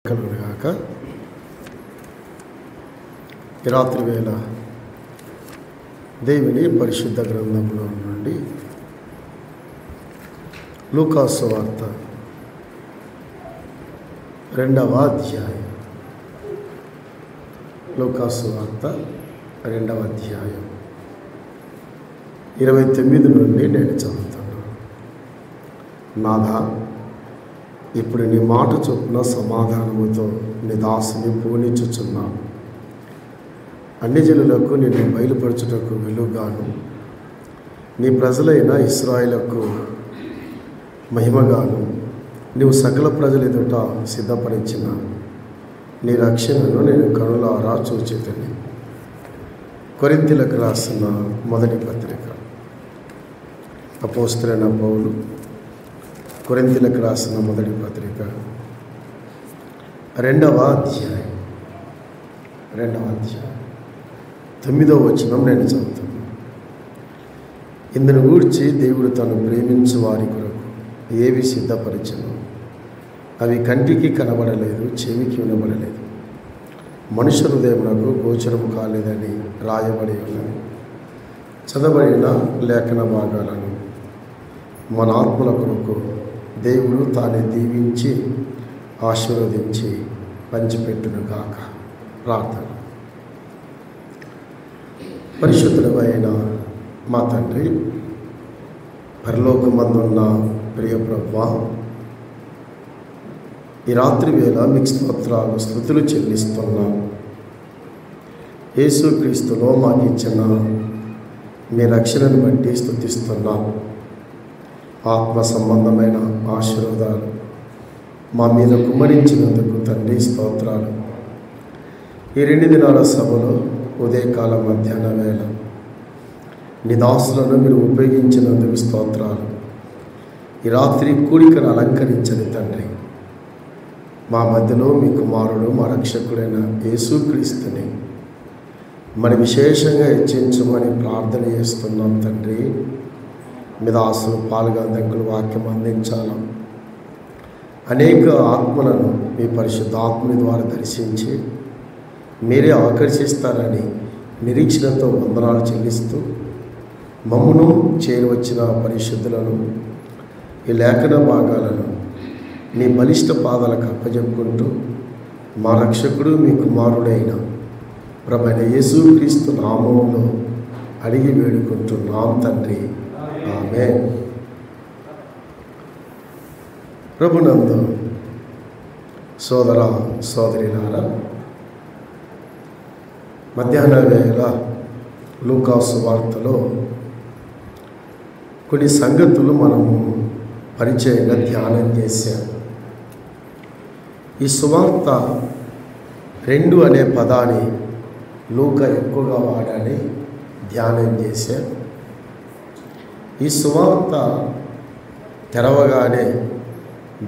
కలుగునుగాక. ఈ రాత్రి వేళ దేవుని పరిశుద్ధ గ్రంథంలో నుండి లూకాసు వార్త 2వ అధ్యాయం. లూకాసు వార్త 2వ అధ్యాయం 29 నుండి నేను చదువుతున్నాను. నాథా, ఇప్పుడు నీ మాట చొప్పున సమాధానముతో నీ దాసుని పూనించుచున్నాను. అన్ని జనులకు నిన్ను బయలుపరచుటకు వెలుగాను, నీ ప్రజలైన ఇశ్రాయేలుకు మహిమగాను నీవు సకల ప్రజల ఎదుట సిద్ధపరిచిన నీ రక్షణను నేను కనులారా చూచితిని. కొరింథీయులకు రాసిన మొదటి పత్రిక. అపోస్తలుడైన పౌలు కొరింథీయులకు రాసిన మొదటి పత్రిక 2వ అధ్యాయం 9వ వచనం నేను చదువుతాను. ఇందును గూర్చి దేవుడు తను ప్రేమించు వారి కొరకు ఏవి సిద్ధపరిచెను, అవి కంటికి కనబడలేదు, చెవికి వినబడలేదు, మనుష్య హృదయమునకు గోచరం కాలేదని రాయబడి ఉన్నది. చదవబడిన లేఖన భాగాలను మన ఆత్మల కొరకు దేవుడు తానే దీవించి ఆశీర్వదించి పంచిపెట్టునుగాక. ప్రార్థన. పరిశుద్ధుడైన మా తండ్రి, పరలోకమందున్న ప్రియ ప్రభువా, ఈ రాత్రి వేళ మీకు స్తోత్రాలు స్తుతులు చెల్లిస్తున్నాం. యేసుక్రీస్తులో మాకు ఇచ్చిన మీ రక్షణను బట్టి స్తుతిస్తున్నాం. ఆత్మ సంబంధమైన ఆశీర్వాదాలు మా మీద కుమ్మరించినందుకు తండ్రి స్తోత్రాలు. ఈ 2 దినాల సభలో ఉదయకాల మధ్యాహ్న వేళ నీ దాసులను మీరు ఉపయోగించినందుకు స్తోత్రాలు. ఈ రాత్రి కూడికను అలంకరించని తండ్రి, మా మధ్యలో మీ కుమారుడు మా రక్షకుడైన యేసుక్రీస్తుని మరి విశేషంగా హెచ్చించమని ప్రార్థన చేస్తున్నాం తండ్రి. మీ దాసులు పాల్గొందకులు వాక్యం అందించాలి. అనేక ఆత్మలను మీ పరిశుద్ధ ఆత్మని ద్వారా దర్శించి మీరే ఆకర్షిస్తారని నిరీక్షణతో వందనాలు చెల్లిస్తూ మమ్మును చేరువచ్చిన పరిశుద్ధులను ఈ లేఖన భాగాలను నీ బలిష్ట పాదాలకు అప్పజెప్పుకుంటూ మా రక్షకుడు మీ కుమారుడైన ప్రభువైన యేసుక్రీస్తు నామములో అడిగి వేడుకుంటున్నాం తండ్రి. ఆమేన్. ప్రభునందు సోదర సోదరిలారా, మధ్యాహ్న వేళ లూకాసు వార్తలో కొన్ని సంగతులు మనము పరిచయంగా ధ్యానం చేశాం. ఈ సువార్త 2 అనే పదాన్ని లూకా ఎక్కువగా వాడని ధ్యానం చేశాం. ఈ సువార్త తెరవగానే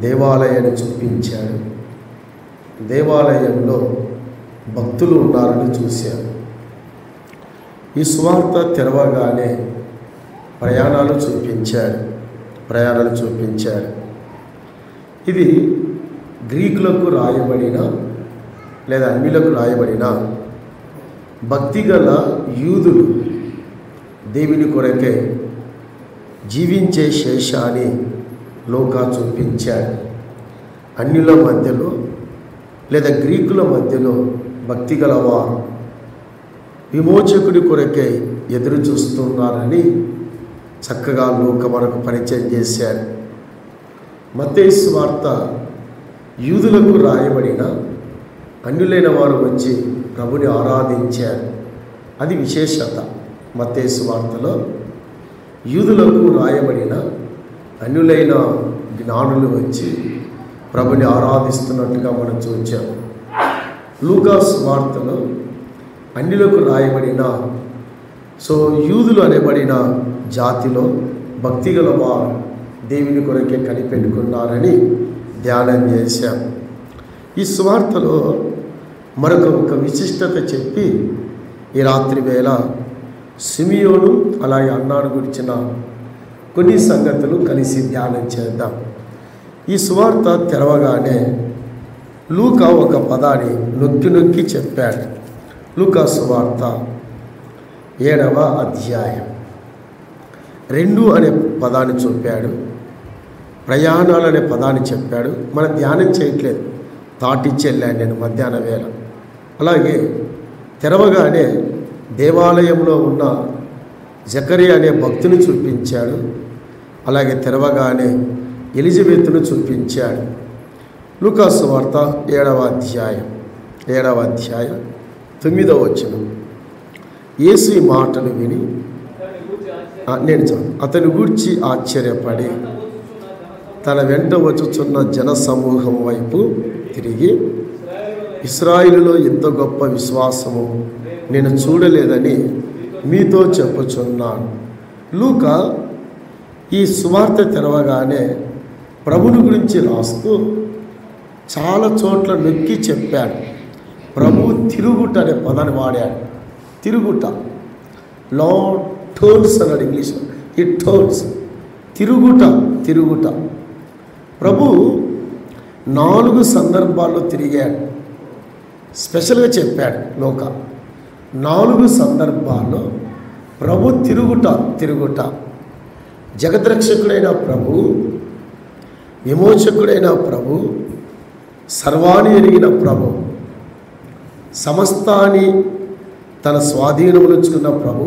దేవాలయాన్ని చూపించాడు. దేవాలయంలో భక్తులు ఉన్నారని చూశారు. ఈ సువార్త తెరవగానే ప్రయాణాలు చూపించాడు. ఇది గ్రీకులకు రాయబడిన లేదా అన్యులకు రాయబడిన భక్తిగల యూదులు దేవుని కొరకే జీవించే శేషాన్ని లూకా చూపించాడు. అన్యుల మధ్యలో లేదా గ్రీకుల మధ్యలో భక్తి గలవారు విమోచకుడి కొరకే ఎదురు చూస్తున్నారని చక్కగా లూకా మనకు పరిచయం చేశారు. మత్తయి సువార్త యూదులకు రాయబడిన అన్యులైన వారు వచ్చి ప్రభుని ఆరాధించారు. అది విశేషత. మత్తయి సువార్తలో యూదులకు రాయబడిన అన్యులైన జ్ఞానులు వచ్చి ప్రభుని ఆరాధిస్తున్నట్టుగా మనం చూచాం. లూకా సువార్తలో అన్యులకు రాయబడిన యూదులు అనబడిన జాతిలో భక్తిగల వారు దేవుని కొరకే కనిపెట్టుకున్నారని ధ్యానం చేశాం. ఈ సువార్తలో మరొక విశిష్టత చెప్పి ఈ రాత్రి వేళ సిమియోను అలాగే అన్నాను గురించిన కొన్ని సంగతులు కలిసి ధ్యానం చేద్దాం. ఈ సువార్త తెరవగానే లూకా ఒక పదాన్ని నొక్కి నొక్కి చెప్పాడు. లూకా సువార్త 7వ అధ్యాయం 2 అనే పదాన్ని చెప్పాడు, ప్రయాణాలు అనే పదాన్ని చెప్పాడు. మనం ధ్యానం చేయట్లేదు, తాటిచ్చి వెళ్ళాను నేను మధ్యాహ్న వేళ. అలాగే తెరవగానే దేవాలయంలో ఉన్న జకరియా అనే భక్తుని చూపించాడు. అలాగే తెరవగానే ఎలిజబెత్తును చూపించాడు. లూకా సువార్త 7వ అధ్యాయం 9వ వచనం. యేసు ఈ మాటలు విని అతని గూర్చి ఆశ్చర్యపడి తన వెంట వచ్చుచున్న జనసమూహం వైపు తిరిగి, ఇశ్రాయేలులో ఇంత గొప్ప విశ్వాసము నేను చూడలేదని మీతో చెప్పుచున్నాను. లూకా ఈ సువార్త తెరవగానే ప్రభుని గురించి రాస్తూ చాలా చోట్ల నొక్కి చెప్పాడు. ప్రభువు తిరుగుట అనే పదాన్ని వాడాడు. తిరుగుట, లార్డ్ టోన్స్ అన్నాడు ఇంగ్లీష్లో. ఈ టోన్స్, తిరుగుట. ప్రభు 4 సందర్భాల్లో తిరిగాడు. స్పెషల్గా చెప్పాడు లోక 4 సందర్భాల్లో ప్రభు తిరుగుట. జగద్రక్షకుడైన ప్రభు, విమోచకుడైన ప్రభు, సర్వాన్ని ఎరిగిన ప్రభు, సమస్తాన్ని తన స్వాధీనములుచుకున్న ప్రభు,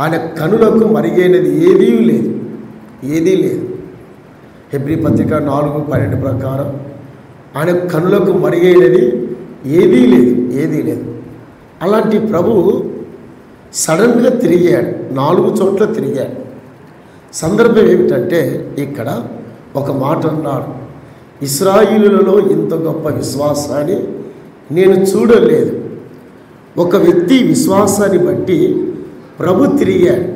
ఆయన కనులకు మరిగైనది ఏదీ లేదు. హెబ్రీ పత్రిక 4:12 ప్రకారం ఆయన కనులకు మరిగైనది ఏదీ లేదు. అలాంటి ప్రభు సడన్గా తిరిగాడు, 4 చోట్ల తిరిగాడు. సందర్భం ఏమిటంటే ఇక్కడ ఒక మాట అన్నాడు, ఇశ్రాయేలులలో ఇంత గొప్ప విశ్వాసాన్ని నేను చూడలేదు. ఒక వ్యక్తి విశ్వాసాన్ని బట్టి ప్రభు తిరిగాడు.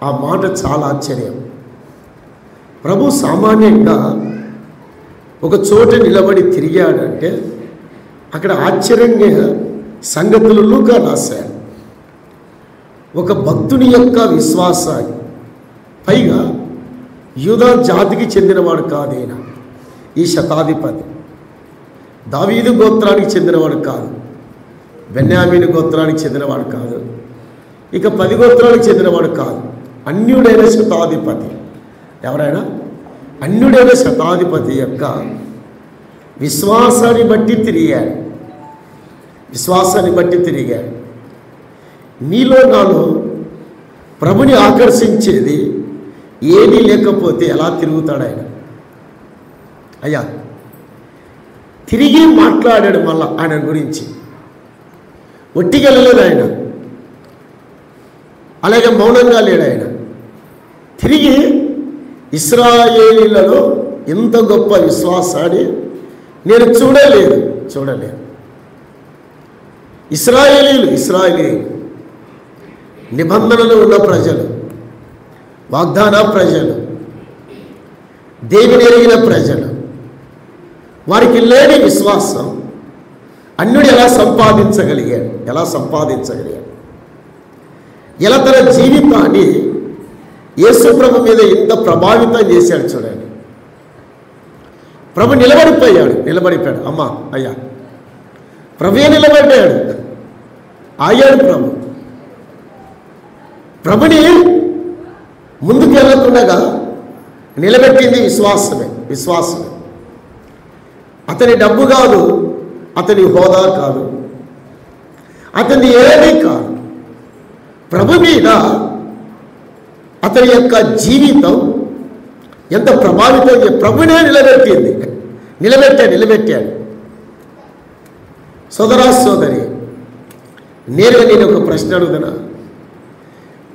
ఆ మాట చాలా ఆశ్చర్యం. ప్రభు సామాన్యంగా ఒక చోట నిలబడి తిరిగాడంటే అక్కడ ఆశ్చర్యంగా సంగతులు లూకా రాశాడు. ఒక భక్తుని యొక్క విశ్వాసాన్ని, పైగా యూదా జాతికి చెందినవాడు కాదైనా, ఈ శతాధిపతి దావీదు గోత్రానికి చెందినవాడు కాదు, బెన్యామీను గోత్రానికి చెందినవాడు కాదు, ఇక 10 గోత్రాలకు చెందినవాడు కాదు, అన్యుడైన శతాధిపతి. ఎవరైనా అన్యుడైన శతాధిపతి యొక్క విశ్వాసాన్ని బట్టి తిరిగాడు. మీలో నాలో ప్రభుని ఆకర్షించేది ఏమీ లేకపోతే ఎలా తిరుగుతాడు ఆయన? అయ్యా, తిరిగి మాట్లాడాడు మళ్ళా ఆయన గురించి. ఒట్టిగా వెళ్ళలేదు ఆయన, అలాగే మౌనంగా లేడు ఆయన. తిరిగి ఇశ్రాయేలీలలో ఇంత గొప్ప విశ్వాసాన్ని నేను చూడలేదు. ఇశ్రాయేలీలు నిబంధనలు ఉన్న ప్రజలు, వాగ్దాన ప్రజలు, దేవుని ఎరిగిన ప్రజలు, వారికి లేని విశ్వాసం అన్యుడు ఎలా సంపాదించగలిగాడు? ఎలా తన జీవితాన్ని యేసు ప్రభు మీద ఇంత ప్రభావితం చేశాడు చూడండి. ప్రభు నిలబడిపోయాడు. అమ్మా అయ్యా, ప్రభువే నిలబడ్డాడు. ఆయాడు ప్రభుని ముందుకు వెళ్ళకుండా నిలబెట్టింది విశ్వాసమే. అతని డబ్బు కాదు, అతని హోదా కాదు, అతని ఏమీ కాదు. ప్రభు మీద అతని యొక్క జీవితం ఎంత ప్రభావితం, ప్రభునే నిలబెట్టాడు. సోదరా సోదరి, నేరుగా నేను ఒక ప్రశ్న అడుగుతున్నా.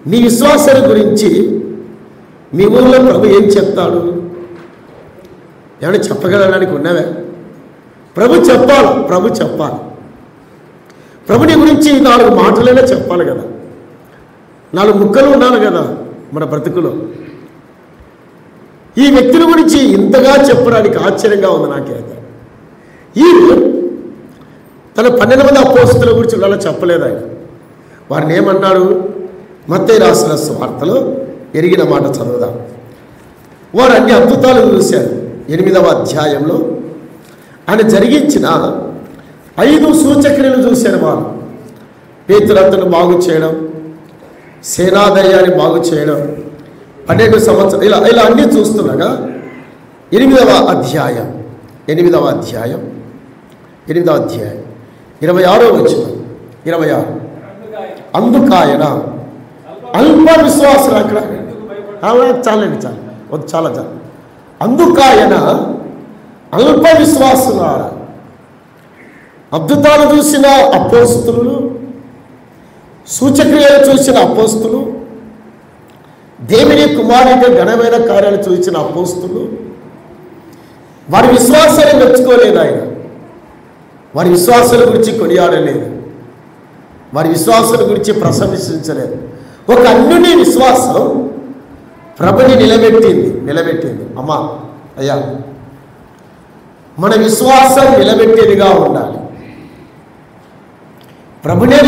నీ విశ్వాసాల గురించి మీ ఊళ్ళో ప్రభు ఏం చెప్తాడు? ఏమైనా చెప్పగలడానికి ఉన్నవే? ప్రభు చెప్పాలి. ప్రభుని గురించి 4 మాటలైనా చెప్పాలి కదా, 4 ముక్కలు ఉండాలి కదా మన బ్రతుకులో. ఈ వ్యక్తుల గురించి ఇంతగా చెప్పడానికి ఆశ్చర్యంగా ఉంది నాకైతే. ఈ తన 12 మంది అపోస్తలుల గురించి అలా చెప్పలేదు ఆయన. వారిని ఏమన్నాడు? మత్తయి రాసిన సువార్తలో ఎరిగిన మాట చదువుదాం. వారు అన్ని అద్భుతాలు చూశారు. 8వ అధ్యాయంలో ఆయన జరిగించిన 5 సూచక్రియలు చూశారు వారు. పేతురతను బాగు చేయడం, సేనాదయాన్ని బాగు చేయడం, 12 సంవత్సరాలు ఇలా అన్నీ చూస్తుండగా 8వ అధ్యాయం 26వ వచనం 26. అందుకాయన అల్ప విశ్వాసులు అక్కడ చాలండి చాలా అందుకాయన అల్ప విశ్వాసులారా, అద్భుతాలు చూసిన అపోస్తులు, సూచక్రియలు చూసిన అపోస్తులు, దేవుని కుమారుడిగా ఘనమైన కార్యాలు చూసిన అపోస్తులు వారి విశ్వాసాన్ని మెచ్చుకోలేదు. ఆయన వారి విశ్వాసాల గురించి కొనియాడలేదు, వారి విశ్వాసాల గురించి ప్రశంసించలేదు. ఒక అన్యుని విశ్వాసం ప్రభుని నిలబెట్టింది. అమ్మా అయ్యా, మన విశ్వాసం నిలబెట్టేదిగా ఉండాలి. ప్రభునే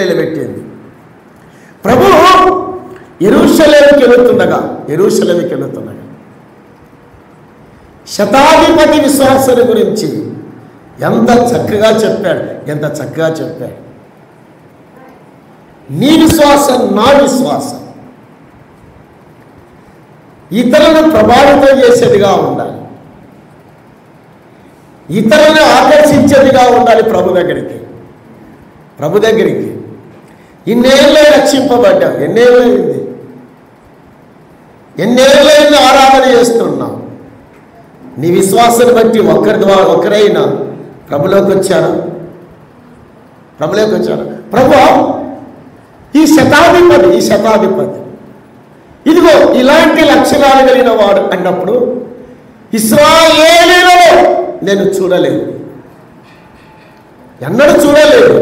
నిలబెట్టింది. ప్రభు యెరూషలేముకి వెళుతుండగా శతాధిపతి విశ్వాసాల గురించి ఎంత చక్కగా చెప్పాడు. నీ విశ్వాసం నా విశ్వాసం ఇతరులను ప్రభావితం చేసేదిగా ఉండాలి, ఇతరులను ఆకర్షించేదిగా ఉండాలి. ప్రభు దగ్గరికి ఇన్నేళ్ళే రక్షింపబడ్డావు, ఎన్నేళ్ళైంది ఆరాధన చేస్తున్నావు. నీ విశ్వాసాన్ని బట్టి ఒకరైనా ప్రభులోకి వచ్చారా? ప్రభు ఈ శతాధిపతి ఇదిగో ఇలాంటి లక్షణాలు కలిగిన వాడు అన్నప్పుడు ఇశ్రాయేలీయులలో నేను చూడలేదు, ఎన్నడూ చూడలేదు.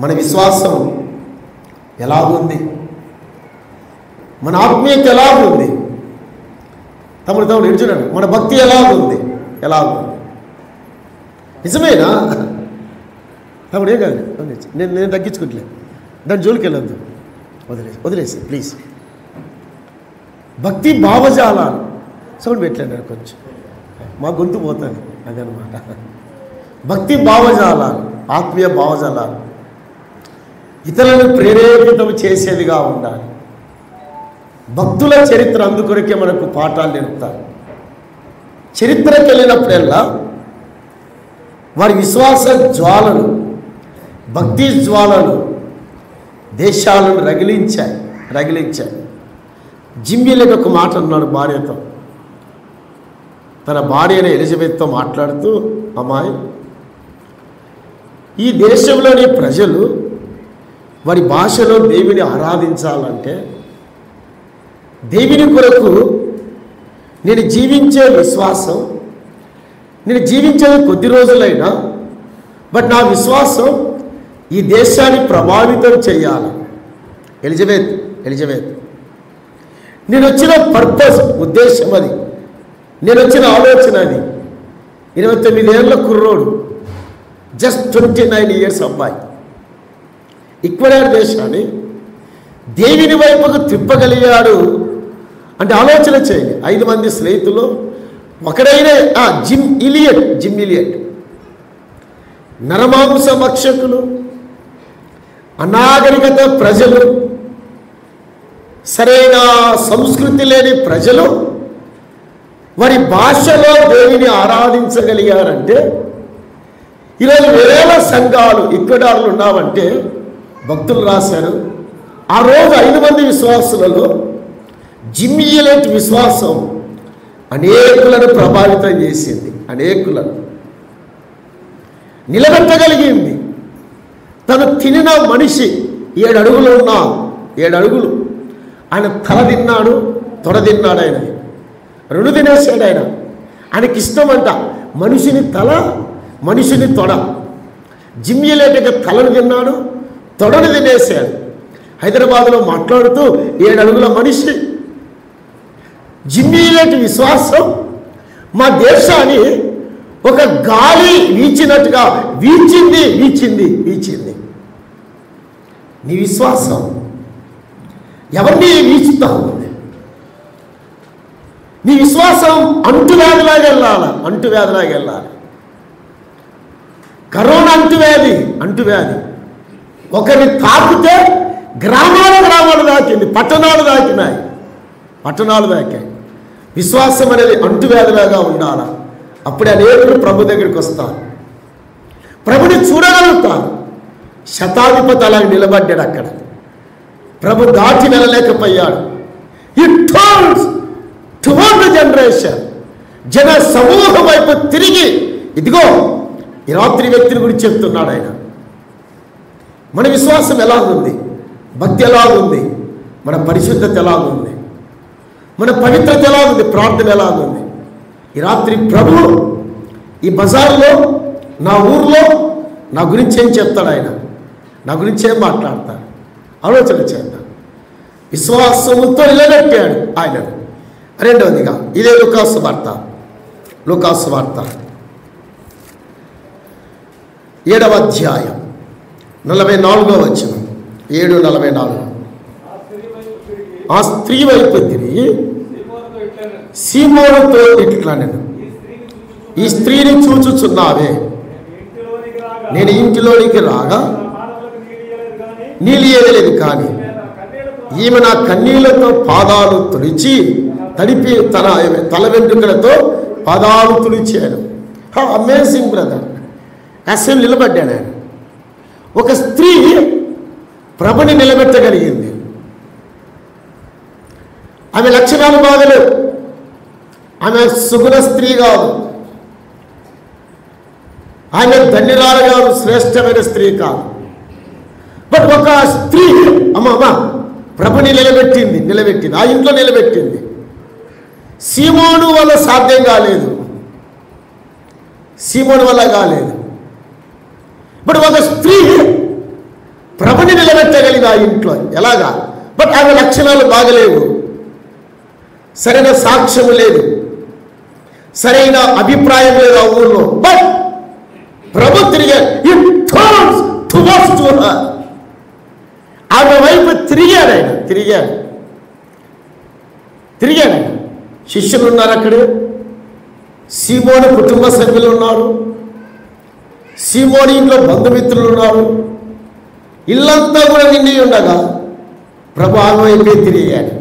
మన విశ్వాసం ఎలాగుంది? మన ఆత్మీయత ఎలాగుంది? తమ్ముడు చూడండి, మన భక్తి ఎలాగుంది? నిజమేనా తమ్ముడు? ఏం కాదు, నేను తగ్గించుకోవట్లేదు, దాని జోలికి వెళ్ళొద్దు, వదిలేసి ప్లీజ్. భక్తి భావజాలాలు సౌండ్ పెట్టలేను కొంచెం, మా గొంతు పోతుంది అదనమాట. భక్తి భావజాలాలు, ఆత్మీయ భావజాలాలు ఇతరులను ప్రేరేపితం చేసేదిగా ఉండాలి. భక్తుల చరిత్ర అందుకొరకే మనకు పాఠాలు నేర్పుతారు. చరిత్రకి వెళ్ళినప్పుడల్లా వారి విశ్వాస జ్వాలలు, భక్తి జ్వాలలు దేశాలను రగిలించాయి. జిమ్మిలకి ఒక మాట అన్నాడు భార్యతో, తన భార్య ఎలిజబెత్తో మాట్లాడుతూ, అమ్మాయి, ఈ దేశంలోని ప్రజలు వారి భాషలో దేవుని ఆరాధించాలంటే దేవుని కొరకు నేను జీవించే విశ్వాసం, నేను జీవించేది కొద్ది రోజులైనా, బట్ నా విశ్వాసం ఈ దేశాన్ని ప్రభావితం చేయాలి. ఎలిజబెత్ నేను వచ్చిన పర్పస్, ఉద్దేశం అది, నేను వచ్చిన ఆలోచన అది. 29 ఏళ్ళ కుర్రోడు, జస్ట్ 29 ఇయర్స్ అబ్బాయి, ఈక్వెడార్ దేశాన్ని దేవుని వైపుకు తిప్పగలిగాడు అంటే ఆలోచన చేయండి. 5 మంది స్నేహితులు ఒకడైన జిమ్ ఇలియట్ నరమాంస భక్షకులు, అనాగరికత ప్రజలు, సరైన సంస్కృతి లేని ప్రజలు వారి భాషలో దేవుని ఆరాధించగలిగారంటే, ఈరోజు వేల సంఘాలు ఈక్వెడార్లు ఉన్నామంటే భక్తులు రాశారు. ఆ రోజు 5 మంది విశ్వాసులలో జిమ్మియలెట్ విశ్వాసం అనేకులను ప్రభావితం చేసింది, అనేకులను నిలబెట్టగలిగింది. తను తినిన మనిషి 7 అడుగులు ఉన్నా 7 అడుగులు ఆయన తల తిన్నాడు, తొడ తిన్నాడు, ఆయన 2 తినేసాడు. ఆయనకి ఇష్టం అంట మనిషిని తల, మనిషిని తొడ. జిమ్మియలెట్గా తలను తిన్నాడు, తొడను తినేసాడు. హైదరాబాద్లో మాట్లాడుతూ 7 అడుగుల మనిషి. జిమ్మియలెట్ విశ్వాసం మా దేశాన్ని ఒక గాలి వీచినట్టుగా వీచింది. నీ విశ్వాసం ఎవరిని వీచుతా ఉంది? నీ విశ్వాసం అంటువ్యాధిలాగా వెళ్ళాలి, అంటువ్యాధిలాగా వెళ్ళాలి. కరోనా అంటువ్యాధి ఒకరిని తాకితే గ్రామాలు దాకింది, పట్టణాలు దాకాయి. విశ్వాసం అనేది అంటువ్యాధిలాగా ఉండాలి. అప్పుడే అనేకులు ప్రభు దగ్గరికి వస్తారు, ప్రభుని చూడగలుగుతారు. శతాధిపతి అలా నిలబడ్డాడు అక్కడ, ప్రభు దాటి వెళ్ళలేకపోయాడు. It turns toward the generation, జన సమూహం వైపు తిరిగి, ఇదిగో ఈ రాత్రి వ్యక్తిని గురించి చెప్తున్నాడు ఆయన. మన విశ్వాసం ఎలాగుంది, భక్తి ఎలాగుంది, మన పరిశుద్ధత ఎలాగుంది, మన పవిత్రత ఎలాగుంది, ప్రార్థన ఎలాగుంది. ఈ రాత్రి ప్రభు ఈ బజార్లో, నా ఊర్లో నా గురించి ఏం చెప్తాడు ఆయన, నా గురించి ఏం మాట్లాడతాడు, ఆలోచన చేద్దాం. విశ్వాసముతో నిలబెట్టాడు ఆయనను. రెండవదిగా ఇదే లూకాసు వార్త 7వ అధ్యాయం 44వ వచనం. 7:44. ఆ స్త్రీ వైపు తిరిగి సీమోనుతో ఇట్లా, ఈ స్త్రీని చూచుచున్నావే, నేను ఇంటిలోనికి రాగా నీలియలేదు, కానీ ఈమె నా కన్నీళ్లతో పాదాలు తుడిచి తడిపి తన తల వెంట్రుకలతో పాదాలు తుడిచాను. Amazing brother. అసలు నిలబడ్డాడు ఆయన. ఒక స్త్రీ ప్రభుని నిలబెట్టగలిగింది. ఆమె లక్షణాలు బాగలేవు, ఆమె సుగుణ స్త్రీ కాదు, ఆమె ధన్యురాలు కాదు, శ్రేష్టమైన స్త్రీ కాదు. బట్ ఒక స్త్రీ అమ్మా ప్రభుని నిలబెట్టింది, ఆ ఇంట్లో నిలబెట్టింది. సీమోను వల్ల సాధ్యం కాలేదు, సీమోను వల్ల కాలేదు. బట్ ఒక స్త్రీ ప్రభుని నిలబెట్టగలిగింది ఆ ఇంట్లో. ఎలాగా? బట్ ఆమె లక్షణాలు బాగలేవు, సరైన సాక్ష్యము లేదు, సరైన అభిప్రాయం లేదు ఆ ఊళ్ళో. బట్ ప్రభు ఆమె వైపు తిరిగాడు ఆయన, తిరిగాడు. శిష్యులు ఉన్నారు అక్కడే, సీమోను కుటుంబ సభ్యులు ఉన్నారు, సీమోని ఇంట్లో బంధుమిత్రులు ఉన్నారు, ఇల్లంతా కూడా నిండి ఉండగా ప్రభు ఆమె వైపే తిరిగాడు.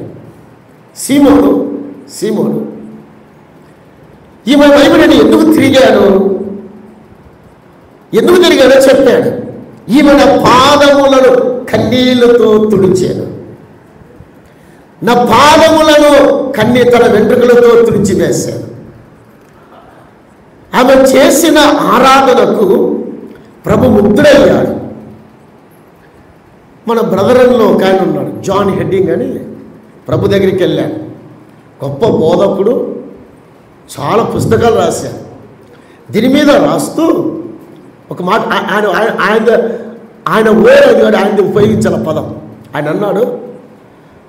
సీమోను ఈమె వైపు నేను ఎందుకు తిరిగాడో చెప్పాడు. ఈమె నా పాదములను కన్నీళ్లతో తుడిచాను, నా పాదములను తన వెంట్రుకలతో తుడిచివేశాను. ఆమె చేసిన ఆరాధనకు ప్రభు ముద్రయ్యాడు. మన బ్రదరంలో ఒక ఆయన ఉన్నాడు, జాన్ హెడ్డింగ్ అని. ప్రభు దగ్గరికి వెళ్ళాడు, గొప్ప బోధకుడు, చాలా పుస్తకాలు రాశాడు. దీని మీద రాస్తూ ఒక మాట ఆయన ఓడది, ఆయన ఉపయోగించాల పదం. ఆయన అన్నాడు,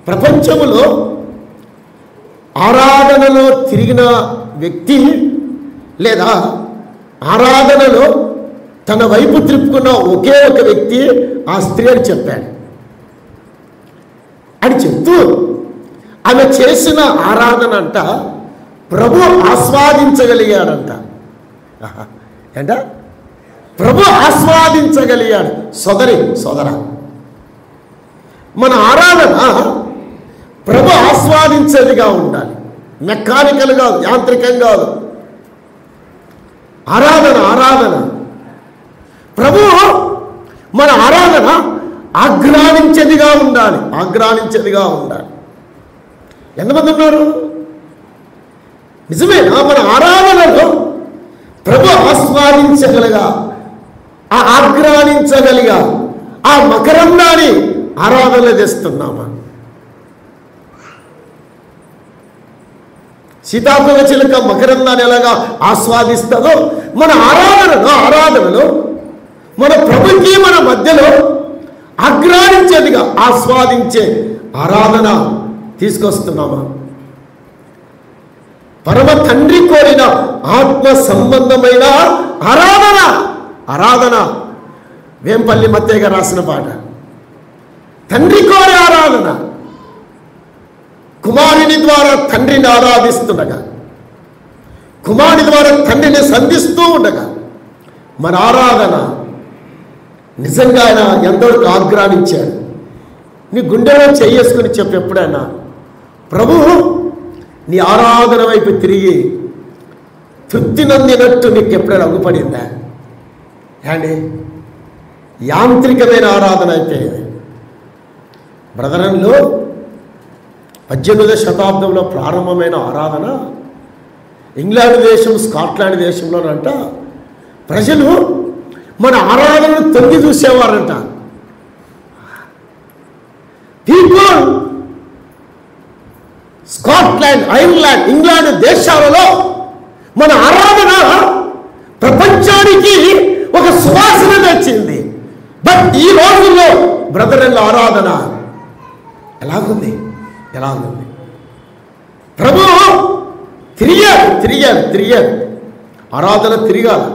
ప్రపంచంలో ఆరాధనలో తిరిగిన వ్యక్తి లేదా ఆరాధనలో తన వైపు త్రిప్పుకున్న ఒకే ఒక వ్యక్తి ఆ స్త్రీ అని చెప్పాడు. అని చెప్తూ ఆమె చేసిన ఆరాధన అంట ప్రభు ఆస్వాదించగలిగాడంట. ఏంట? ప్రభు ఆస్వాదించగలిగాడు. సోదర, మన ఆరాధన ప్రభు ఆస్వాదించేదిగా ఉండాలి, మెకానికల్ కాదు, యాంత్రికం కాదు. ఆరాధన ప్రభు మన ఆరాధన ఆగ్రానించేదిగా ఉండాలి. ఎంతమంది ఉన్నారు? నిజమేనా? మన ఆరాధనలో ప్రభు ఆస్వాదించగలగా, ఆగ్రానించగలిగా ఆ మకరందాన్ని ఆరాధన చేస్తున్నామా? సీతాకోక చిలుక మకరందాన్ని ఎలాగా ఆస్వాదిస్తుందో మన ఆరాధనలో మన ప్రభుకి మన మధ్యలో ఆగ్రానించేదిగా ఆస్వాదించే ఆరాధన తీసుకొస్తున్నామా? పరమ తండ్రి కోరిన ఆత్మ సంబంధమైన ఆరాధన. వేంపల్లి మత్తయ్య గారు రాసిన పాట. తండ్రి కోరే ఆరాధన. కుమారుని ద్వారా తండ్రిని ఆరాధిస్తుండగా, కుమారుని ద్వారా తండ్రిని సంధిస్తూ ఉండగా, మన ఆరాధన నిజంగా ఆయన ఎంతవరకు ఆగ్రహించాడు. నీ గుండెలో చేసుకుని చెప్పు ఎప్పుడైనా, ప్రభు నీ ఆరాధన వైపు తిరిగి తృప్తి నందినట్టు నీకు ఎప్పుడైనా అగుపడిందా అండి? యాంత్రికమైన ఆరాధన అయితే బ్రదరంలో 18వ శతాబ్దంలో ప్రారంభమైన ఆరాధన ఇంగ్లాండ్ దేశం, స్కాట్లాండ్ దేశంలోనంట ప్రజలు మన ఆరాధనను తొంగి చూసేవారంట. పీపుల్ స్కాట్లాండ్, ఐర్లాండ్, ఇంగ్లాండ్ దేశాలలో మన ఆరాధన ప్రపంచానికి ఒక సువాసన తెచ్చింది. బట్ ఈ రోజుల్లో బ్రదర్ల ఆరాధన ఎలాగుంది? ప్రభు తిరిగాడు. ఆరాధన తిరగాలి,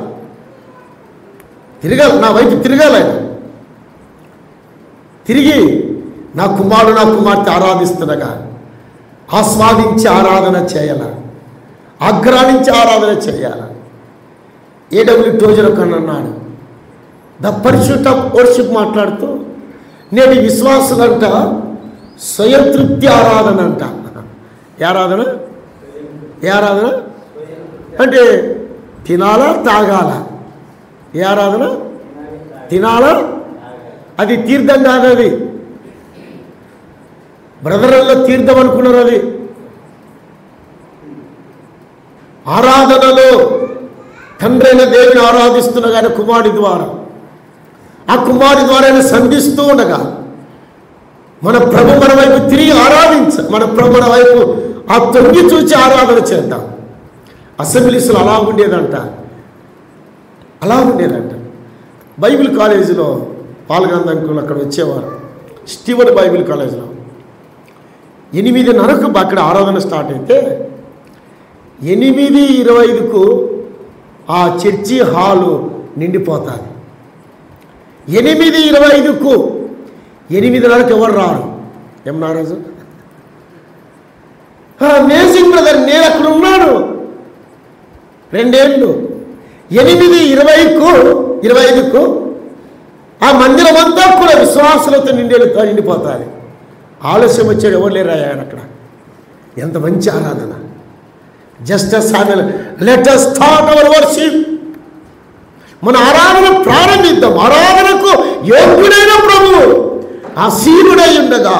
నా వైపు తిరగాలి. ఆయన తిరిగి నా కుమారుడు, నా కుమార్తె ఆరాధిస్తుండగా ఆస్వాదించి ఆరాధన చేయాల, ఆగ్రహించి ఆరాధన చేయాల. A.W. టోజర్ అన్నాడు, ద పర్సూట్ ఆఫ్ వర్షిప్ మాట్లాడుతూ, నేటి విశ్వాసులంట స్వయంతృప్తి ఆరాధన అంట. ఏ ఆరాధన అంటే తినాలా తాగాల? ఏ ఆరాధన? తినాలా? అది తీర్థం కాదు. అది బ్రదర్లలో తీర్థం అనుకున్నారు. అది ఆరాధనలో తండ్రైన దేవుని ఆరాధిస్తున్నగా ఆయన కుమారుడి ద్వారా, ఆ కుమారుడి ద్వారా ఆయన సంధిస్తూ ఉండగా మన ప్రభు మన వైపు తిరిగి మన ప్రభు మన వైపు ఆ తొంగి చూచి ఆరాధన చేద్దాం. అసెంబ్లీస్లో అలా ఉండేదంట. బైబిల్ కాలేజీలో పాల్గొనడానికి అక్కడ వచ్చేవారు. స్టీవర్డ్ బైబిల్ కాలేజీలో 8:30కు అక్కడ ఆరాధన స్టార్ట్ అయితే 8:25కు ఆ చర్చి హాలు నిండిపోతారు. 8:25కు 8:30కు ఎవరు రారు. ఏం నారాజు? అమేజింగ్ బ్రదర్, నేను అక్కడ ఉన్నాను 2 ఏళ్ళు. 8:25కు ఆ మందిరం అంతా కూడా విశ్వాసులతో నిండిపోతారు. ఆలస్యం వచ్చాడు, ఎవరు లేరు ఆయన అక్కడ. ఎంత మంచి ఆరాధన! Just let us start our worship. మన ఆరాధన ప్రారంభిద్దాం. ఆరాధనకు యోగ్యుడైన ప్రభువు ఆసీనుడై ఉండగా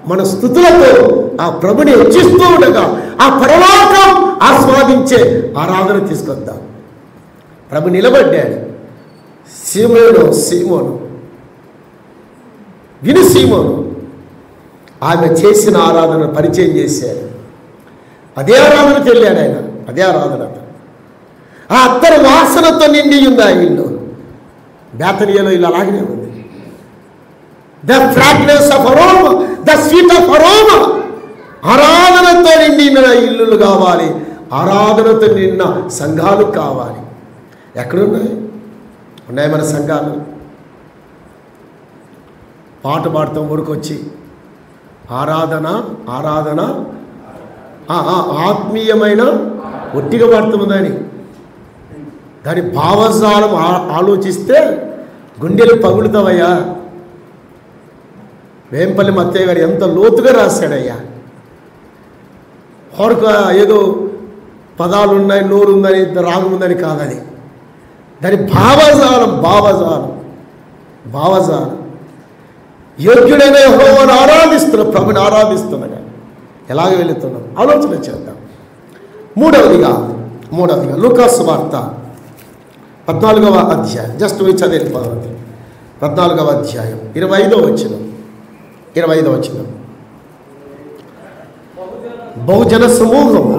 మన స్తుతులతో ఆ ప్రభుని హెచ్చిస్తూ ఉండగా ఆ పరలోకం ఆస్వాదించే ఆరాధన తీసుకొద్దాం. ప్రభు నిలబడ్డాడు. సీమోను ఆమె చేసిన ఆరాధన పరిచయం చేశాడు. అదే ఆరాధనకి వెళ్ళాడు ఆయన. అదే ఆరాధన ఆ అత్తరు వాసనతో నిండి ఉంది ఆ ఇల్లు. బేతనియాలో ఇల్లు అలాగనే ఉంది. The fragrance of aroma, the sweet of aroma. ఆరాధనతో నిండిన ఇల్లులు కావాలి, ఆరాధనతో నిండిన సంఘాలు కావాలి. ఎక్కడున్నాయి? ఉన్నాయి మన సంఘాలు. పాట పాడుతాం ఊరికొచ్చి ఆరాధన ఆత్మీయమైన ఒట్టిగా పాడుతుందని దాని భావజాలం ఆలోచిస్తే గుండెలు పగులుతావయ్యా. వేంపల్లి మత్తయ్య గారు ఎంత లోతుగా రాశాడయ్యా. వాడుక ఏదో పదాలు ఉన్నాయి, నోరు ఉందని, రాగం ఉందని కాదని. దాని భావజాలం యోగ్యుడైన యెహోవాను ఆరాధిస్తున్న ప్రభుని ఆరాధిస్తున్నగా ఎలాగ వెళుతున్నాం ఆలోచన చేద్దాం. మూడవదిగా లూకాసు వార్త 14వ అధ్యాయం, జస్ట్ చదివి 14వ అధ్యాయం 25వ వచనం. బహుజన సమూహము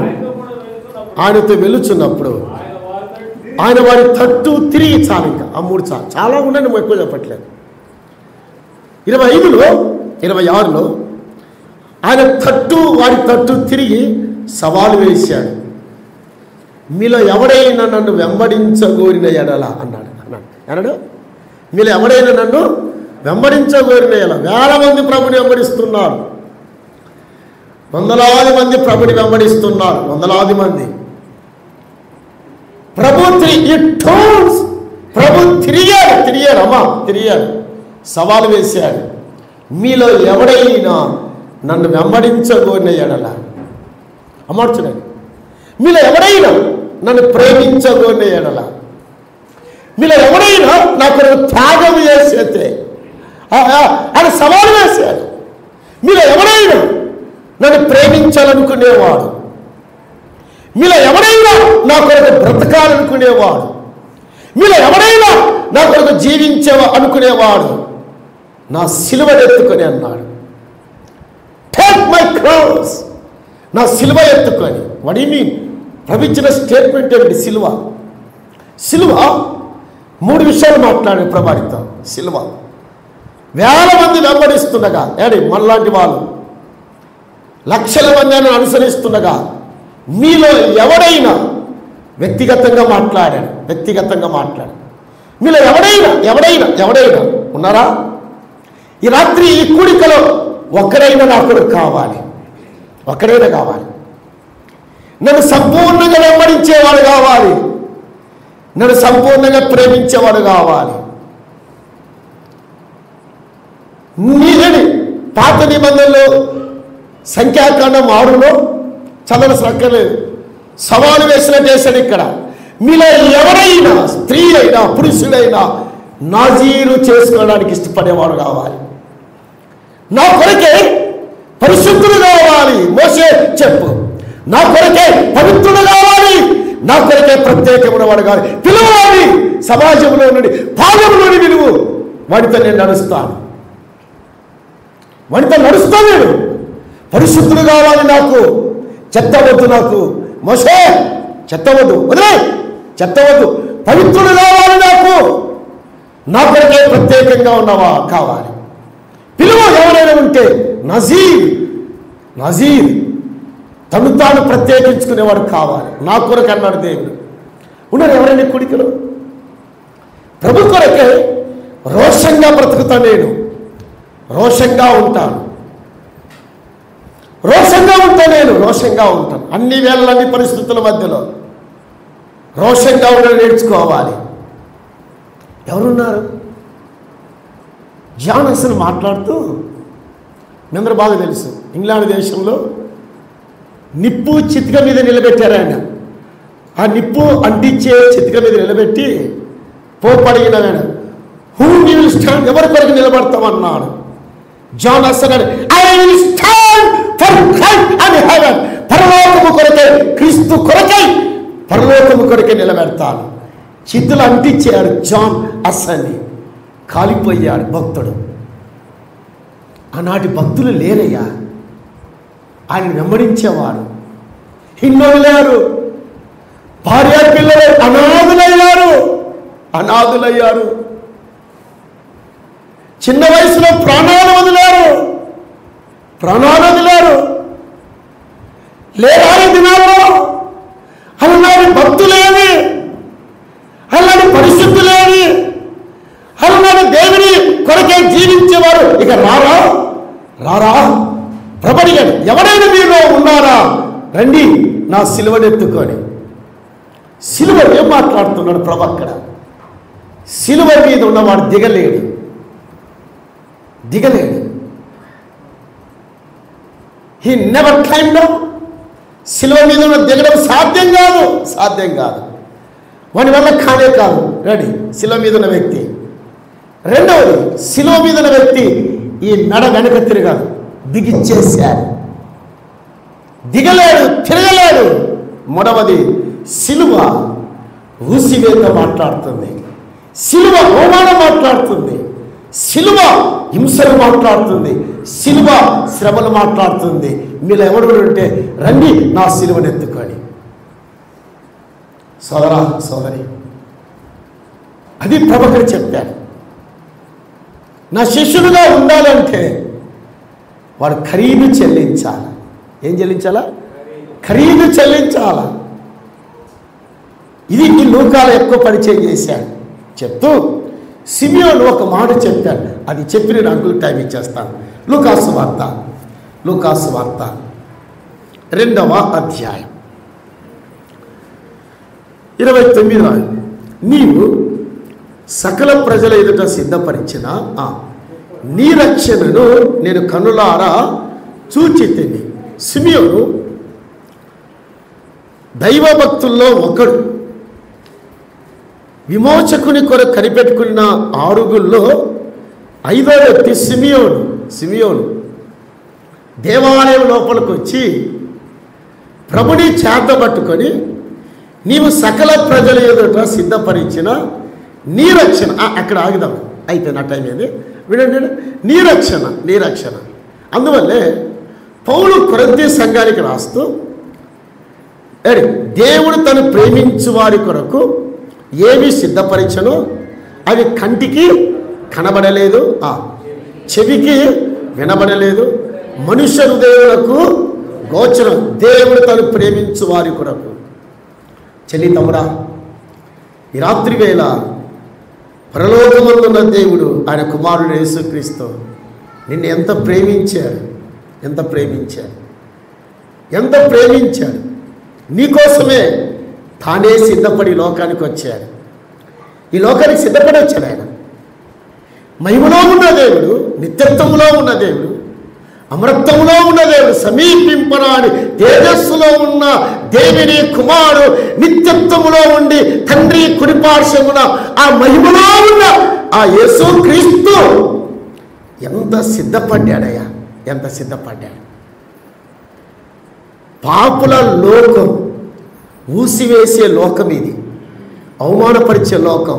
ఆయనతో వెళుచున్నప్పుడు ఆయన వారి తట్టు తిరిగి, చాలు ఇంకా ఆ 3 చాలు, చాలా ఉన్నాయి, నువ్వు ఎక్కువ చెప్పట్లేదు. 26లో ఆయన వారి తట్టు తిరిగి సవాలు వేశాడు. మీలో ఎవడైనా నన్ను వెంబడించగోరిన ఎడల అన్నాడు. మీలో ఎవడైనా నన్ను వెంబడించగోరిన ఎడల. వేల మంది ప్రభుని వెంబడిస్తున్నారు. వందలాది మంది ప్రభుని వెంబడిస్తున్నారు, వందలాది మంది. ప్రభు తిరిగాడు, సవాలు వేశాడు. మీలో ఎవడైనా నన్ను వెంబడించగోరిన ఎడల, అమర్చుడండి, మీలో ఎవడైనా నన్ను ప్రేమించగోరిన ఎడల, మీలో ఎవడైనా నా కొరకు త్యాగం చేసేస్తే ఆయన సవాలు వేశాడు. మీలో ఎవడైనా నన్ను ప్రేమించాలనుకునేవాడు, మీలో ఎవడైనా నా కొరకు బ్రతకాలనుకునేవాడు, మీలో ఎవడైనా నా కొరకు అనుకునేవాడు నా సిలువను ఎత్తుకొని అన్నాడు. టేక్ మై క్రాస్, నా సిలువ ఎత్తుకొని. What you mean? ప్రవించిన స్టేట్మెంట్ ఏమిటి? సిలువ 3 విషయాలు మాట్లాడే ప్రభావితం. సిలువ వేల మంది వెంబడిస్తుండగా, మనలాంటి వాళ్ళు లక్షల మంది అనుసరిస్తుండగా, మీలో ఎవడైనా వ్యక్తిగతంగా మాట్లాడాడు. మీలో ఎవడైనా ఉన్నారా? ఈ రాత్రి ఈ కూడికలో ఒక్కడైనా నా కొరకు కావాలి, నన్ను సంపూర్ణంగా వెంబడించేవాడు కావాలి, నన్ను సంపూర్ణంగా ప్రేమించేవాడు కావాలి. నీదని పాత నిబంధనలో సంఖ్యాకాండం 6లో చదవలసిన అక్కర్లేదు, సవాలు వేసిన చేశాడు. ఇక్కడ మీలో ఎవరైనా, స్త్రీ అయినా పురుషుడైనా, నాజీరు చేసుకోవడానికి ఇష్టపడేవాడు కావాలి. నా కొరకే పరిశుద్ధులు కావాలి. మోషే చెప్పు, నా కొరకే పవిత్రుడు కావాలి, నా కొరకే ప్రత్యేకమైన వాడు కావాలి. పిలవాలి, సమాజంలో నుండి పాదములోని విలువు. వాడితో నేను నడుస్తాను, నేను పరిశుద్ధుడు కావాలి. నాకు చెత్త వద్దు, నాకు మోషే చెత్త వద్దు, పవిత్రుడు కావాలి. నాకు నా కొరకే ప్రత్యేకంగా ఉన్నవా కావాలి. పిలువ ఎవరైనా ఉంటే నజీర్ తను తాను ప్రత్యేకించుకునేవాడు కావాలి. నా కొరకు అన్నాడు దేవుడు. ఉన్నారు ఎవరైనా కుడికలు? ప్రభు కొరకే రోషంగా బ్రతుకుతా, నేను రోషంగా ఉంటాను, అన్ని వేళ అన్ని పరిస్థితుల మధ్యలో రోషంగా ఉండడం నేర్చుకోవాలి. ఎవరున్నారు? జాన్ అసలు మాట్లాడుతూ, మీ అందరూ బాగా తెలుసు, ఇంగ్లాండ్ దేశంలో నిప్పు చితిక మీద నిలబెట్టారు ఆయన. ఆ నిప్పు అంటించే చితిక మీద నిలబెట్టి పోపు అడిగిన ఆయన, హూ విల్ స్టాండ్, ఎవరి కొరకు నిలబడతామన్నాడు. జాన్ అసలు I will stand for Christ and heaven, పరలోకము కొరకే, క్రీస్తు కొరకై పరలోకము కొరకే నిలబెడతాను. చిత్తులు అంటించాడు జాన్ అస్సని, కాలిపోయాడు భక్తుడు. ఆనాటి భక్తులు లేరయ్యా, ఆయన వెంబడించేవారు. హిన్నోలేరు, భార్య పిల్లలు అనాథులయ్యారు. చిన్న వయసులో ప్రాణాలు వదిలారు. లేరాని దినాల్లో అలాంటి భక్తులేమి, అలాంటి పరిశుద్ధులేమి, అలాంటి దేవుని కొరకే జీవించేవారు ఇక రారా ప్రభడిగాడు. ఎవరైనా మీలో ఉన్నారా? రండి నా సిలువనెత్తుకొని. సిలువ ఏం మాట్లాడుతున్నాడు ప్రభు అక్కడ? సిలువ మీద ఉన్నవాడు దిగలేడు. He never climb down. సిలువ మీద ఉన్న దిగడం సాధ్యం కాదు. వాని వల్ల కానే కాదు. రెడీ, సిలువ మీద ఉన్న వ్యక్తి. రెండవది, సిలువ మీద ఉన్న వ్యక్తి ఈ మెడ వెనక తిరగాడు, దిగిచ్చేశాడు, దిగలేడు, తిరగలేడు. మూడవది, సిలువ ఊసివేత మాట్లాడుతుంది, సిలువ అవమానం మాట్లాడుతుంది, సిలువ హింసలు మాట్లాడుతుంది, సిలువ శ్రమలు మాట్లాడుతుంది. మీలో ఎవరు ఉంటే రండి నా సిలువను ఎత్తుకొని. సోదరి, అది ప్రభు చెప్పాడు. నా శిష్యుడుగా ఉండాలంటే వాడు ఖరీదు చెల్లించాలి. ఏం చెల్లించాలా? ఖరీదు చెల్లించాలా. ఇది ఈ లూకాలో ఎక్కువ పరిచయం చేశాడు. చెప్తూ సిమియోను ఒక మాట చెప్పాడు. అది చెప్పి నేను అంకుల్ టైం ఇచ్చేస్తాను. లూకాసు వార్త 2వ అధ్యాయం 29 నీవు సకల ప్రజల ఎదుట సిద్ధపరిచిన నీ రక్షణను నేను కనులారా చూచితిని. సిమియోను దైవభక్తుల్లో ఒకడు. విమోచకుని కొరకు కనిపెట్టుకున్న 6గుల్లో 5వ వ్యక్తి సిమియోను దేవాలయం లోపలికి వచ్చి ప్రభుని చేతబట్టుకొని నీవు సకల ప్రజల ఎదుట సిద్ధపరిచిన నీ రక్షణ. అక్కడ ఆగుదాం, అయిపోయిన టైం ఏది వినండి. నీ రక్షణ. అందువల్లే పౌలు కొరింథీ సంఘానికి రాస్తూ దేవుడు తను ప్రేమించు వారి కొరకు ఏమి సిద్ధపరిచనో అవి కంటికి కనబడలేదు, చెవికి వినబడలేదు, మనుష్య హృదయాలకు గోచరం. దేవుడు తను ప్రేమించు వారి కొరకు. చెల్లి తమ్ముడా, ఈ రాత్రి వేళ పరలోకమందున్న దేవుడు ఆయన కుమారుడు యేసుక్రీస్తు నిన్ను ఎంత ప్రేమించాడు. నీకోసమే తానే సిద్ధపడి లోకానికి వచ్చాడు. ఈ లోకానికి సిద్ధపడి వచ్చాడు ఆయన. మహిమలో ఉన్న దేవుడు, నిత్యత్వంలో ఉన్న దేవుడు, అమరత్వంలో ఉన్న దేవుడు, సమీపింపరాని తేజస్సులో ఉన్న దేవుని కుమారుడు నిత్యత్వములో ఉండి తండ్రి కుడిపార్శ్వమున ఆ మహిమలో ఉన్న ఆ యేసుక్రీస్తు ఎంత సిద్ధపడ్డాడయ్యా, ఎంత సిద్ధపడ్డాడు. పాపుల లోకం, ఊసివేసే లోకం ఇది, అవమానపరిచే లోకం,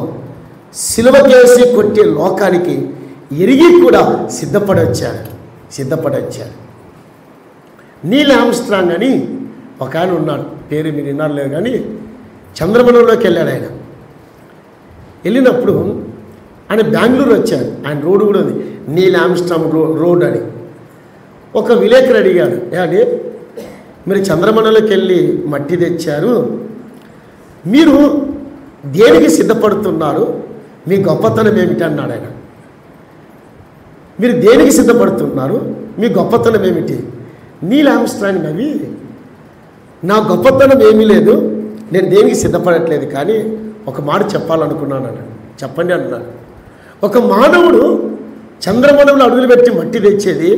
సిలువకేసి కొట్టే లోకానికి ఎరిగి కూడా సిద్ధపడి వచ్చాడు. నీల్ ఆమ్స్ట్రాంగ్ అని ఒక ఆయన ఉన్నాడు, పేరు మీరు విన్నారు లేదు కానీ చంద్రమండలంలోకి వెళ్ళాడు ఆయన. వెళ్ళినప్పుడు ఆయన బెంగళూరు వచ్చాడు. ఆయన రోడ్డు కూడా ఉంది, నీల్ ఆమ్స్ట్రాంగ్ రోడ్ అని. ఒక విలేకరు అడిగాడు, ఏమండి మీరు చంద్రమండలంలోకి వెళ్ళి మట్టి తెచ్చారు, మీరు దేనికి సిద్ధపడుతున్నారు, మీ గొప్పతనం ఏమిటి అన్నాడు ఆయన. మీరు దేనికి సిద్ధపడుతున్నారు, మీ గొప్పతనం ఏమిటి? నీల్ ఆమ్స్ట్రాంగ్ నవ్వి, నా గొప్పతనం ఏమీ లేదు, నేను దేనికి సిద్ధపడట్లేదు, కానీ ఒక మాట చెప్పాలనుకున్నాను అన్నాడు. చెప్పండి అన్నాడు. ఒక మానవుడు చంద్రమండలంలో అడుగులు పెట్టి మట్టి తెచ్చేది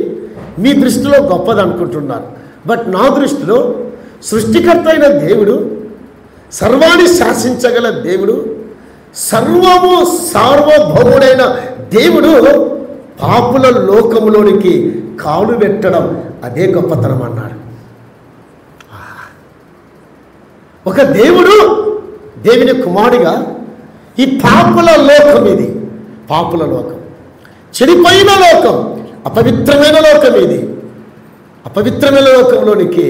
మీ దృష్టిలో గొప్పది అనుకుంటున్నారు, బట్ నా దృష్టిలో సృష్టికర్త అయిన దేవుడు, సర్వాన్ని శాసించగల దేవుడు, సర్వము సార్వభౌముడైన దేవుడు పాపుల లోకములోనికి కాలు పెట్టడం అదే గొప్పతనం అన్నాడు. ఒక దేవుడు దేవుని కుమారుడిగా ఈ పాపుల లోకం, ఇది పాపుల లోకం, చెడిపోయిన లోకం, అపవిత్రమైన లోకం, ఇది అపవిత్రమైన లోకంలోనికి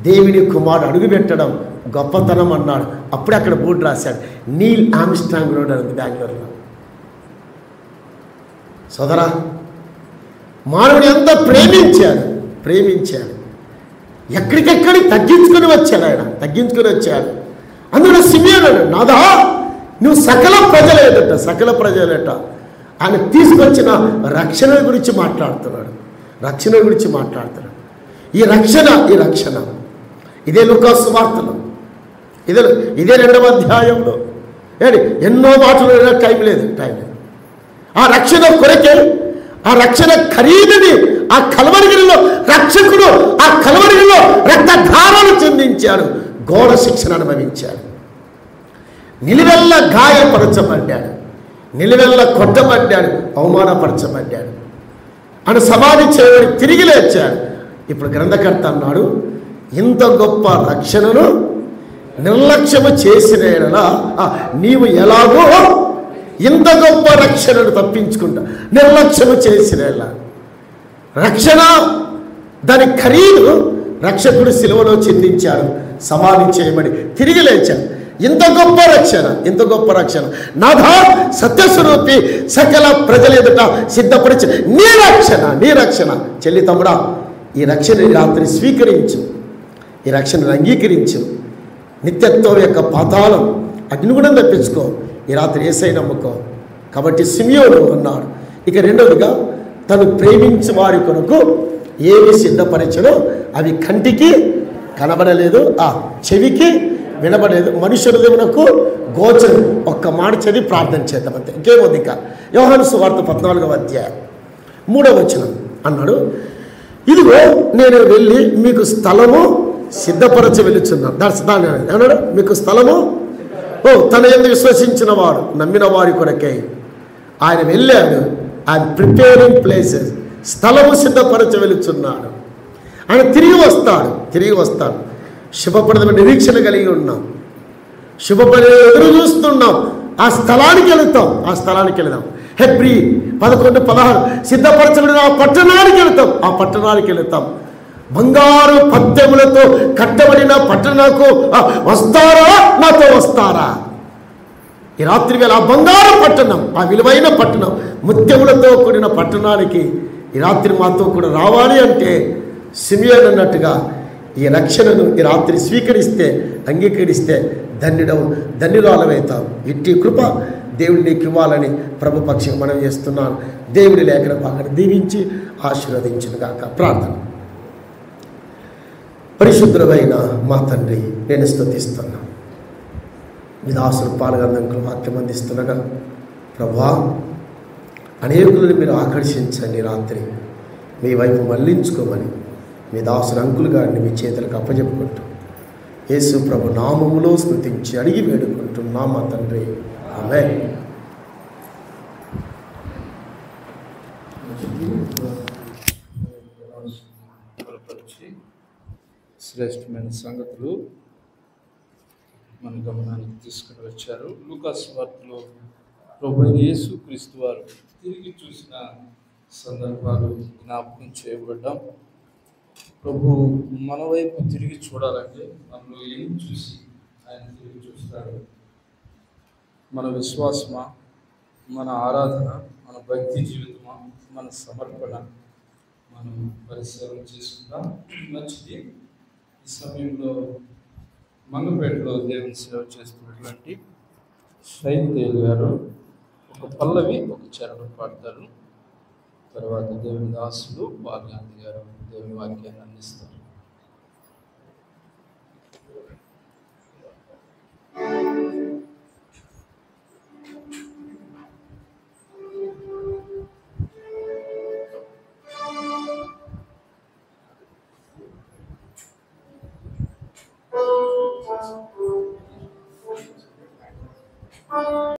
దేవుని కుమారుడు అడుగుపెట్టడం గొప్పతనం అన్నాడు. అప్పుడే అక్కడ బోర్డు రాశాడు, నీల్ ఆమ్స్ట్రాంగ్ రోడ్ అని బెంగళూరులో. సోదరా, మానవుని ఎంత ప్రేమించాడు, ఎక్కడికెక్కడికి తగ్గించుకొని వచ్చాడు. అందులో సిమియోను, నాదా నువ్వు సకల ప్రజల ఎదుట ఆయన తీసుకొచ్చిన రక్షణ గురించి మాట్లాడుతున్నాడు. ఈ రక్షణ ఇదే లూకా సువార్తలో, ఇదే 2వ అధ్యాయంలో ఎన్నో మాటలు, టైం లేదు. ఆ రక్షణ కొరకే, ఆ రక్షణ ఖరీదుని ఆ కలవరిగిరిలో రక్షకుడు ఆ కలవరిగిరిలో రక్తధారాలు చెందించాడు, ఘోర శిక్షణ అనుభవించాడు, నిలువెల్ల గాయపరచబడ్డాడు, నిలువెల్ల కొట్టబడ్డాడు, అవమానపరచబడ్డాడు, ఆయన సమాధి చేయబడి తిరిగి లేచాడు. ఇప్పుడు గ్రంథకర్త అన్నాడు, ఇంత గొప్ప రక్షణను నిర్లక్ష్యము చేసిన యెడల నీవు ఎలాగో ఇంత గొప్ప రక్షణను తప్పించుకుంటా. నిర్లక్ష్యము చేసిన రక్షణ, దాని ఖరీదు రక్షకుడు శిలువలో చెందించాడు, సమాధి చేయబడి తిరిగి లేచాడు. ఇంత గొప్ప రక్షణ నాథా సత్యస్వరూపి సకల ప్రజల ఎదుట సిద్ధపరిచి నీ రక్షణ. చెల్లి తమ్ముడా, ఈ రక్షణ రాత్రి స్వీకరించు, ఈ రక్షణను అంగీకరించు. నిత్యత్వం యొక్క పాతాళం అగ్నిగుణం తప్పించుకో. ఈ రాత్రి యేసయ్యను నమ్ముకో. కాబట్టి సిమియోను అన్నాడు. ఇక రెండవదిగా, తను ప్రేమించు వారి కొరకు ఏమి సిద్ధపరచనో అవి కంటికి కనబడలేదు, చెవికి వినబడలేదు, మనుష్య హృదయమునకు గోచరం. ఒక్క మాట చదివి ప్రార్థన చేద్దాం అంతే, ఇంకేమోది. ఇంకా యోహాను సువార్త 14వ అధ్యాయం 3వ వచనం అన్నాడు, ఇదిగో నేను వెళ్ళి మీకు స్థలము సిద్ధపరచ వెళుచున్నాను. దాని ఏమన్నాడు? మీకు స్థలము, తన యందు విశ్వసించిన వాడు నమ్మిన వారి కొరకై ఆయన వెళ్ళాడు. ఆయన ప్రిపేరింగ్ ప్లేసెస్, స్థలము సిద్ధపరచ వెళుచున్నాడు. ఆయన తిరిగి వస్తాడు. శుభప్రదమైన నిరీక్షణ కలిగి ఉన్నాం, శుభపడి ఎదురు చూస్తున్నాం. ఆ స్థలానికి వెళదాం. హెబ్రీ 11:16 సిద్ధపరచబడిన ఆ పట్టణానికి వెళతాం. బంగారు పద్దెములతో కట్టబడిన పట్టణకు వస్తారా? నాతో వస్తారా? ఈ రాత్రి వేళ ఆ బంగారు పట్టణం, ఆ విలువైన పట్టణం, ముత్యములతో కూడిన పట్టణానికి ఈ రాత్రి మాతో కూడా రావాలి అంటే సిమియోను అన్నట్టుగా ఈ రక్షణను ఈ రాత్రి స్వీకరిస్తే, అంగీకరిస్తే ధన్యురాలమవుతాం. ఇట్టి కృప దేవుడు నీకు ఇవ్వాలని ప్రభు పక్షం మనం చేస్తున్నాను. దేవుడి లేఖన భాగాన్ని దీవించి ఆశీర్వదించును గాక. ప్రార్థన. పరిశుద్ధుడైన మా తండ్రి, నేను స్తుతిస్తున్నాను. మీ దాసులు పాల్గొందంకులు వాక్యం అందిస్తుండగా ప్రభా, అనేకులను మీరు ఆకర్షించండి. రాత్రి మీ వైపు మళ్లించుకోమని మీ దాసులు అంకులు గారిని మీ చేతులకు అప్పచెప్పుకుంటూ యేసు ప్రభు నామములో స్తుతించి అడిగి వేడుకుంటున్నా మా తండ్రి, ఆమేన్. శ్రేష్టమైన సంగతులు మన గమనానికి తీసుకుని వచ్చారు. లూకాసు వార్తలో ప్రభు యేసు క్రీస్తు వారు తిరిగి చూసిన సందర్భాలు జ్ఞాపకం చేయబడ్డాం. ప్రభు మన వైపు తిరిగి చూడాలంటే మనలో ఏం చూసి ఆయన తిరిగి చూస్తాడు? మన విశ్వాసమా, మన ఆరాధన, మన భక్తి జీవితమా, మన సమర్పణ మనం పరిశీలన చేసుకుందాం. మంచిది. ఈ సమయంలో మంగపేటలో దేవుని సేవ చేస్తున్నటువంటి శైతేల్ గారు ఒక పల్లవి, ఒక చరణం పాడతారు. తర్వాత దేవుని దాసులు బాలగాంధీ గారు దేవుని వాక్యాన్ని అందిస్తారు.